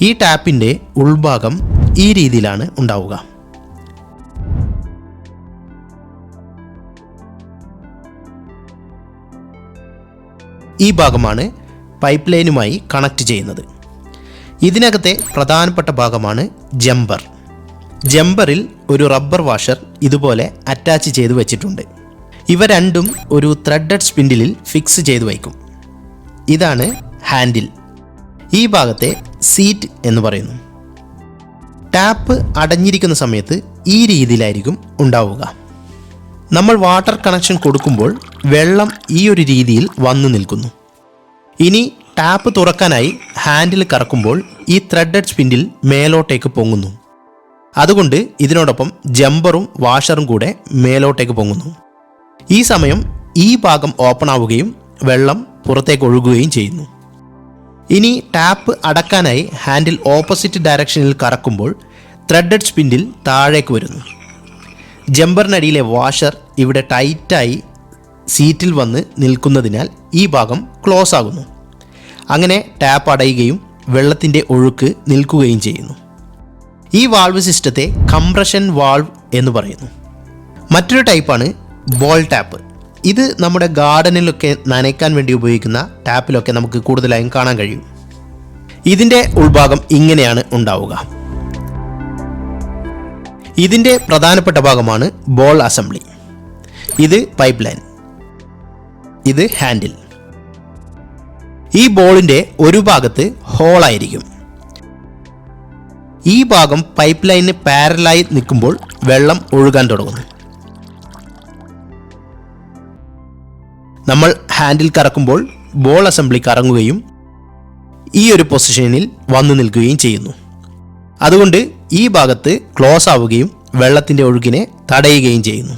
ഈ ടാപ്പിൻ്റെ ഉൾഭാഗം ഈ രീതിയിലാണ് ഉണ്ടാവുക. ഈ ഭാഗമാണ് പൈപ്പ് ലൈനുമായി കണക്ട് ചെയ്യുന്നത്. ഇതിനകത്തെ പ്രധാനപ്പെട്ട ഭാഗമാണ് ജമ്പർ. ജമ്പറിൽ ഒരു റബ്ബർ വാഷർ ഇതുപോലെ അറ്റാച്ച് ചെയ്ത് വെച്ചിട്ടുണ്ട്. ഇവ രണ്ടും ഒരു ത്രെഡഡ് സ്പിൻഡിലിൽ ഫിക്സ് ചെയ്ത് വയ്ക്കും. ഇതാണ് ഹാൻഡിൽ. ഈ ഭാഗത്തെ സീറ്റ് എന്ന് പറയുന്നു. ടാപ്പ് അടഞ്ഞിരിക്കുന്ന സമയത്ത് ഈ രീതിയിലായിരിക്കും ഉണ്ടാവുക. നമ്മൾ വാട്ടർ കണക്ഷൻ കൊടുക്കുമ്പോൾ വെള്ളം ഈ ഒരു രീതിയിൽ വന്നു നിൽക്കുന്നു. ഇനി ടാപ്പ് തുറക്കാനായി ഹാൻഡിൽ കറക്കുമ്പോൾ ഈ ത്രെഡഡ് സ്പിൻഡിൽ മേലോട്ടേക്ക് പൊങ്ങുന്നു. അതുകൊണ്ട് ഇതിനോടൊപ്പം ജമ്പറും വാഷറും കൂടെ മേലോട്ടേക്ക് പൊങ്ങുന്നു. ഈ സമയം ഈ ഭാഗം ഓപ്പൺ ആവുകയും വെള്ളം പുറത്തേക്ക് ഒഴുകുകയും ചെയ്യുന്നു. ഇനി ടാപ്പ് അടക്കാനായി ഹാൻഡിൽ ഓപ്പോസിറ്റ് ഡയറക്ഷനിൽ കറക്കുമ്പോൾ ത്രെഡഡ് സ്പിൻഡിൽ താഴേക്ക് വരുന്നു. ജമ്പറിനടിയിലെ വാഷർ ഇവിടെ ടൈറ്റായി സീറ്റിൽ വന്ന് നിൽക്കുന്നതിനാൽ ഈ ഭാഗം ക്ലോസ് ആകുന്നു. അങ്ങനെ ടാപ്പ് അടയുകയും വെള്ളത്തിൻ്റെ ഒഴുക്ക് നിൽക്കുകയും ചെയ്യുന്നു. ഈ വാൾവ് സിസ്റ്റത്തെ കംപ്രഷൻ വാൾവ് എന്ന് പറയുന്നു. മറ്റൊരു ടൈപ്പാണ് ബോൾ ടാപ്പ്. ഇത് നമ്മുടെ ഗാർഡനിലൊക്കെ നനയ്ക്കാൻ വേണ്ടി ഉപയോഗിക്കുന്ന ടാപ്പിലൊക്കെ നമുക്ക് കൂടുതലായും കാണാൻ കഴിയും. ഇതിൻ്റെ ഉൾഭാഗം ഇങ്ങനെയാണ് ഉണ്ടാവുക. ഇതിൻ്റെ പ്രധാനപ്പെട്ട ഭാഗമാണ് ബോൾ അസംബ്ലി. ഇത് പൈപ്പ് ലൈൻ, ഇത് ഹാൻഡിൽ. ഈ ബോളിൻ്റെ ഒരു ഭാഗത്ത് ഹോളായിരിക്കും. ഈ ഭാഗം പൈപ്പ് ലൈനിന് പാരലായി നിൽക്കുമ്പോൾ വെള്ളം ഒഴുകാൻ തുടങ്ങുന്നു. നമ്മൾ ഹാൻഡിൽ കറക്കുമ്പോൾ ബോൾ അസംബ്ലി കറങ്ങുകയും ഈ ഒരു പൊസിഷനിൽ വന്നു നിൽക്കുകയും ചെയ്യുന്നു. അതുകൊണ്ട് ഈ ഭാഗത്ത് ക്ലോസ് ആവുകയും വെള്ളത്തിൻ്റെ ഒഴുക്കിനെ തടയുകയും ചെയ്യുന്നു.